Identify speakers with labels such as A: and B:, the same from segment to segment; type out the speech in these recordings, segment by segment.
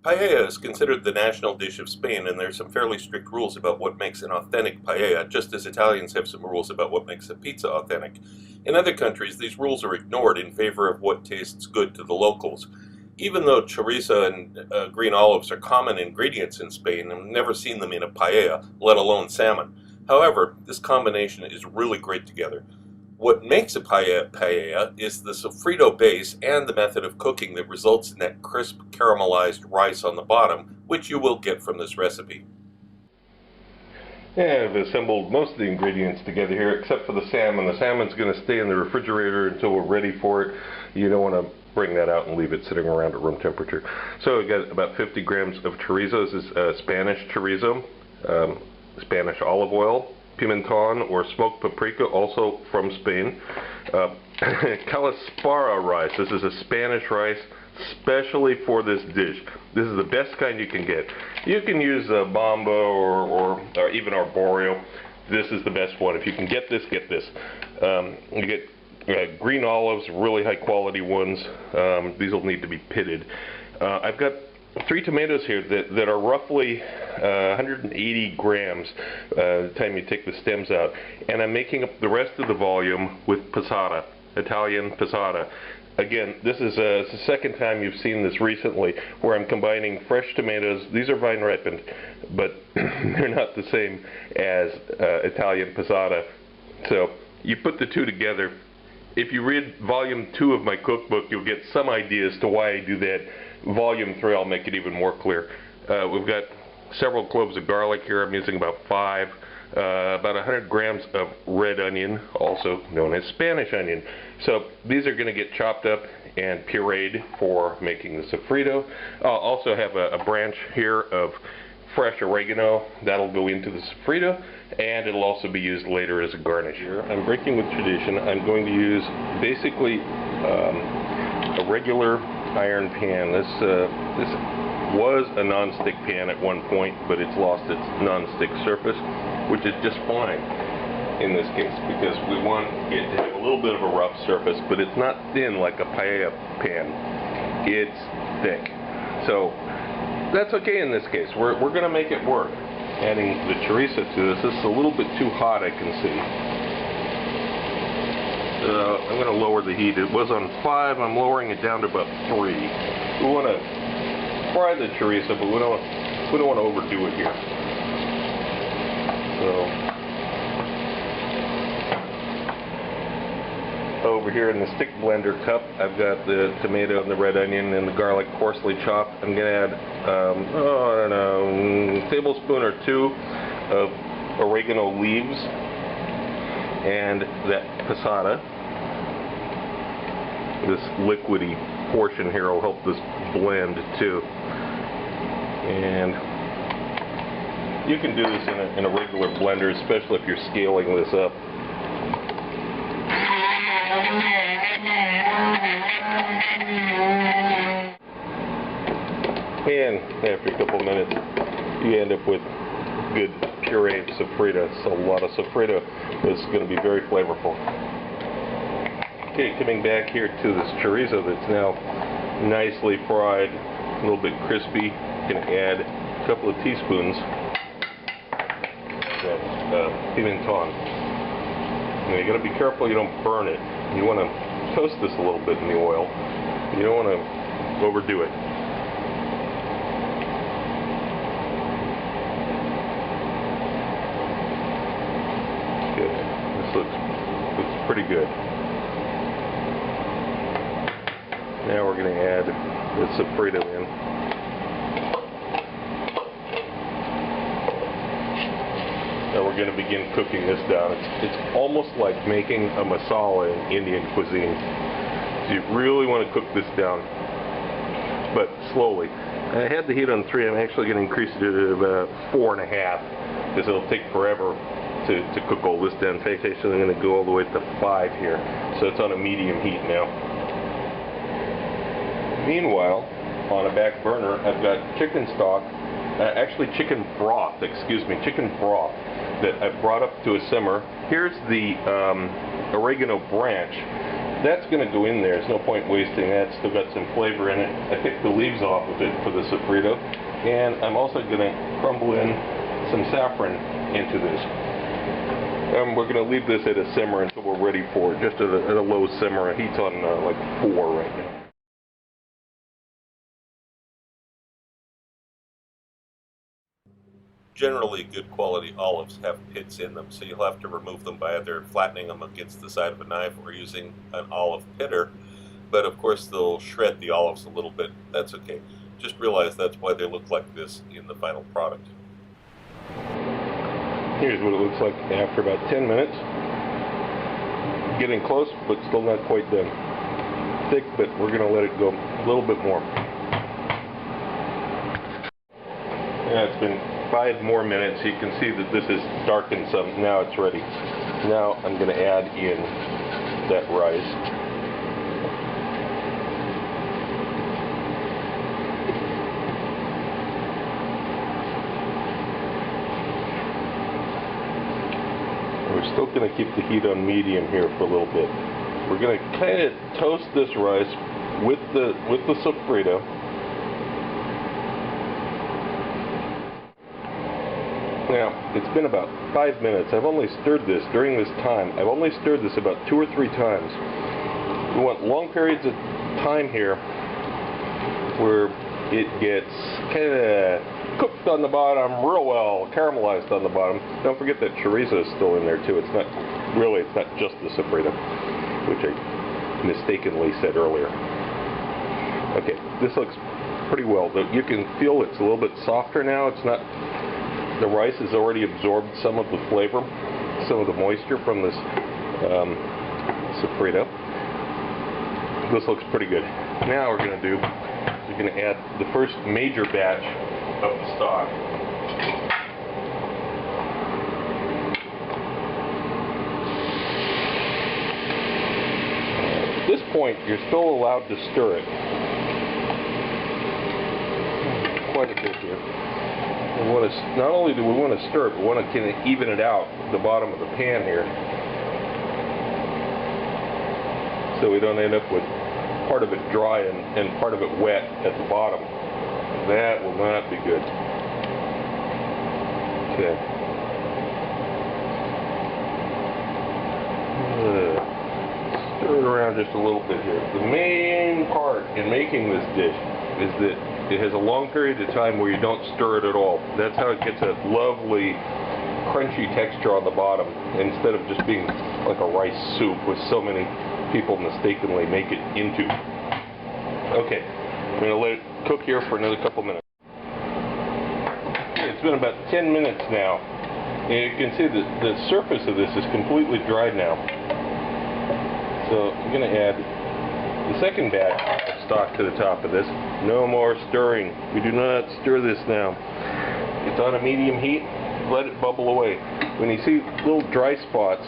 A: Paella is considered the national dish of Spain, and there's some fairly strict rules about what makes an authentic paella, just as Italians have some rules about what makes a pizza authentic. In other countries, these rules are ignored in favor of what tastes good to the locals. Even though chorizo and green olives are common ingredients in Spain, I've never seen them in a paella, let alone salmon. However, this combination is really great together. What makes a paella is the sofrito base and the method of cooking that results in that crisp caramelized rice on the bottom, which you will get from this recipe.
B: Yeah, I've assembled most of the ingredients together here except for the salmon. The salmon's going to stay in the refrigerator until we're ready for it. You don't want to bring that out and leave it sitting around at room temperature. So we've got about 50 grams of chorizo. This is Spanish chorizo, Spanish olive oil, pimenton or smoked paprika, also from Spain. Calaspara rice. This is a Spanish rice specially for this dish. This is the best kind you can get. You can use Bomba or even Arborio. This is the best one. If you can get this, get this. You get green olives, really high quality ones. These will need to be pitted. I've got 3 tomatoes here that are roughly 180 grams the time you take the stems out. And I'm making up the rest of the volume with passata, Italian passata. Again, this is the second time you've seen this recently, where I'm combining fresh tomatoes. These are vine ripened, but they're not the same as Italian passata. So you put the two together. If you read volume 2 of my cookbook, you'll get some idea as to why I do that. Volume 3, I'll make it even more clear. We've got several cloves of garlic here. I'm using about 5. About 100 grams of red onion, also known as Spanish onion. So these are going to get chopped up and pureed for making the sofrito. I'll also have a branch here of fresh oregano. That'll go into the sofrito, and it'll also be used later as a garnish. Here, I'm breaking with tradition. I'm going to use basically a regular iron pan. This was a non-stick pan at one point, but it's lost its non-stick surface, which is just fine in this case because we want it to have a little bit of a rough surface, but it's not thin like a paella pan. It's thick. So that's okay in this case. We're going to make it work. Adding the chorizo to this. This is a little bit too hot, I can see. I'm going to lower the heat. It was on 5. I'm lowering it down to about 3. We want to fry the chorizo, but we don't want to overdo it here. So over here in the stick blender cup, I've got the tomato and the red onion and the garlic coarsely chopped. I'm going to add, I don't know, a tablespoon or 2 of oregano leaves and that passata. This liquidy portion here will help this blend too. And you can do this in a regular blender, especially if you're scaling this up. And after a couple minutes, you end up with good pureed sofrito. So a lot of sofrito is going to be very flavorful. Okay, coming back here to this chorizo that's now nicely fried, a little bit crispy. You can add a couple of teaspoons of pimenton. Now you got to be careful you don't burn it. You want to toast this a little bit in the oil. You don't want to overdo it. Good. This looks pretty good. Now we're going to add the sofrito in. Now we're going to begin cooking this down. It's almost like making a masala in Indian cuisine. So you really want to cook this down, but slowly. I had the heat on 3. I'm actually going to increase it to about 4.5 because it'll take forever to cook all this down. In fact, actually I'm going to go all the way to 5 here. So it's on a medium heat now. Meanwhile, on a back burner, I've got chicken stock, chicken broth that I've brought up to a simmer. Here's the oregano branch that's going to go in there. There's no point wasting that. It's still got some flavor in it. I picked the leaves off of it for the sofrito. And I'm also going to crumble in some saffron into this. We're going to leave this at a simmer until we're ready for it, just at a low simmer. Heat's on like 4 right now.
A: Generally, good quality olives have pits in them, so you'll have to remove them by either flattening them against the side of a knife or using an olive pitter. But of course, they'll shred the olives a little bit. That's okay. Just realize that's why they look like this in the final product.
B: Here's what it looks like after about 10 minutes. Getting close, but still not quite done. Thick, but we're going to let it go a little bit more. Yeah, it's been 5 more minutes. You can see that this is darkened some. Now it's ready. Now I'm going to add in that rice. We're still going to keep the heat on medium here for a little bit. We're going to kind of toast this rice with the sofrito. Now, it's been about 5 minutes. I've only stirred this during this time. I've only stirred this about 2 or 3 times. We want long periods of time here where it gets kind of cooked on the bottom real well, caramelized on the bottom. Don't forget that chorizo is still in there too. It's not just the sofrito, which I mistakenly said earlier. Okay, this looks pretty well. You can feel it's a little bit softer now. It's not. The rice has already absorbed some of the flavor, some of the moisture from this sofrito. This looks pretty good. Now we're going to add the first major batch of the stock. At this point, you're still allowed to stir it. Quite a bit here. Not only do we want to stir it, but we want to kind of even it out the bottom of the pan here, so we don't end up with part of it dry and part of it wet at the bottom. That will not be good. Okay. Stir it around just a little bit here. The main part in making this dish is that it has a long period of time where you don't stir it at all. That's how it gets a lovely crunchy texture on the bottom, instead of just being like a rice soup, which so many people mistakenly make it into. Okay, I'm going to let it cook here for another couple minutes. It's been about 10 minutes now, and you can see that the surface of this is completely dried now. So I'm going to add the second batch of stock to the top of this. No more stirring. We do not stir this now. It's on a medium heat. Let it bubble away. When you see little dry spots,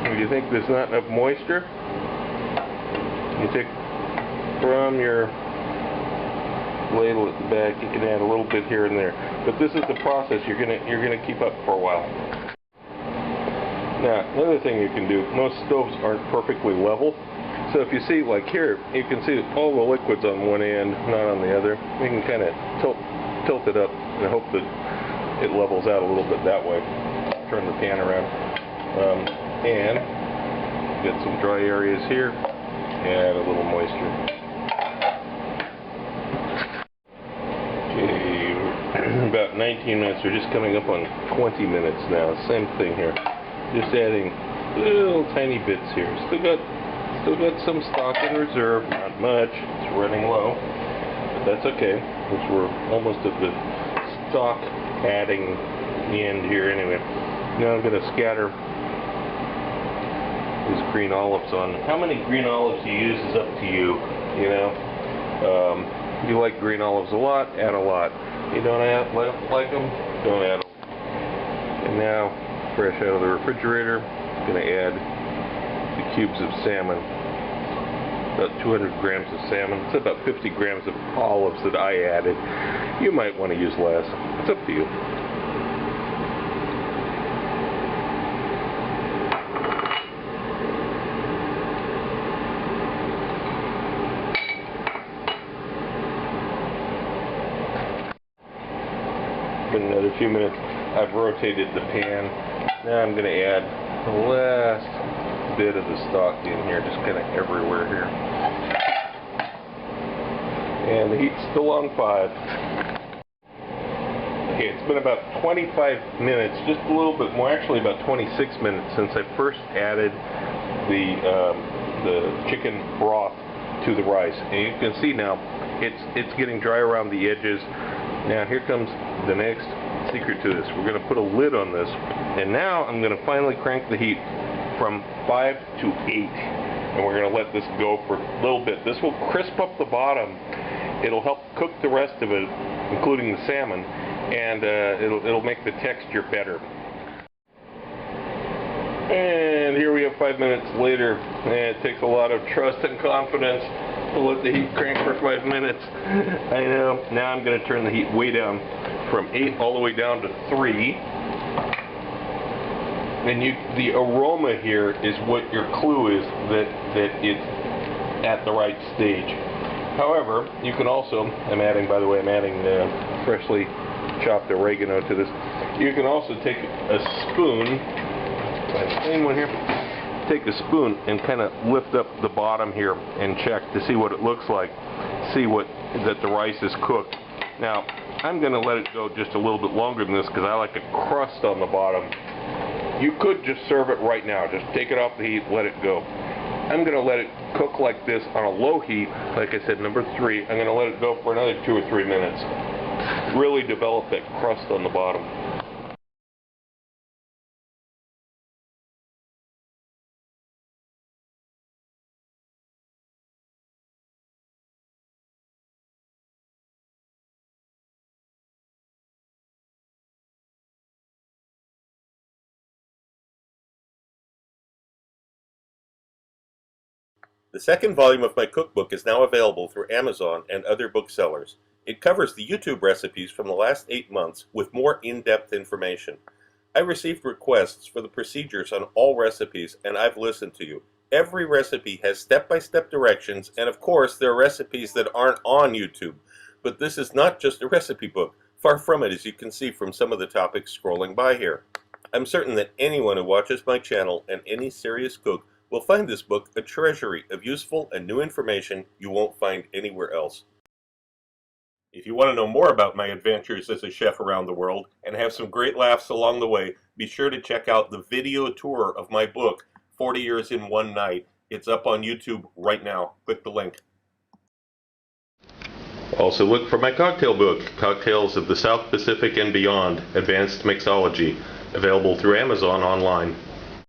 B: if you think there's not enough moisture, you take from your ladle at the back. You can add a little bit here and there. But this is the process you're gonna keep up for a while. Now, another thing you can do. Most stoves aren't perfectly level. So if you see, like here, you can see all the liquids on one end, not on the other. You can kind of tilt it up and hope that it levels out a little bit that way. Turn the pan around. And get some dry areas here. Add a little moisture. Okay, about 19 minutes. We're just coming up on 20 minutes now. Same thing here. Just adding little tiny bits here. Still got some stock in reserve, not much, it's running low, but that's okay, because we're almost at the stock adding end here anyway. Now I'm going to scatter these green olives on. How many green olives you use is up to you, you know. If you like green olives a lot, add a lot. You don't like them, don't add them. And now, fresh out of the refrigerator, I'm going to add the cubes of salmon. About 200 grams of salmon. It's about 50 grams of olives that I added. You might want to use less. It's up to you. another few minutes. I've rotated the pan. Now I'm going to add the last bit of the stock in here, just kind of everywhere here. And the heat's still on 5. Okay, it's been about 25 minutes, just a little bit more, actually about 26 minutes since I first added the chicken broth to the rice. And you can see now it's getting dry around the edges. Now here comes the next secret to this. We're going to put a lid on this, and now I'm going to finally crank the heat from 5 to 8, and we're going to let this go for a little bit. This will crisp up the bottom. It'll help cook the rest of it, including the salmon, and it'll make the texture better. And here we have 5 minutes later, and it takes a lot of trust and confidence to let the heat crank for 5 minutes. I know. Now I'm going to turn the heat way down from 8 all the way down to 3. And the aroma here is what your clue is that it's at the right stage. However, you can also, by the way, I'm adding freshly chopped oregano to this. You can also take a spoon, same one here, take a spoon and kind of lift up the bottom here and check to see what it looks like, see that the rice is cooked. Now, I'm going to let it go just a little bit longer than this because I like a crust on the bottom. You could just serve it right now. Just take it off the heat, let it go. I'm going to let it cook like this on a low heat, like I said, number 3. I'm going to let it go for another 2 or 3 minutes. Really develop that crust on the bottom.
A: The second volume of my cookbook is now available through Amazon and other booksellers. It covers the YouTube recipes from the last 8 months with more in-depth information. I received requests for the procedures on all recipes, and I've listened to you. Every recipe has step-by-step directions, and of course there are recipes that aren't on YouTube. But this is not just a recipe book. Far from it, as you can see from some of the topics scrolling by here. I'm certain that anyone who watches my channel and any serious cook will find this book a treasury of useful and new information you won't find anywhere else. If you want to know more about my adventures as a chef around the world and have some great laughs along the way, be sure to check out the video tour of my book, 40 Years in One Night. It's up on YouTube right now. Click the link. Also look for my cocktail book, Cocktails of the South Pacific and Beyond, Advanced Mixology, available through Amazon online.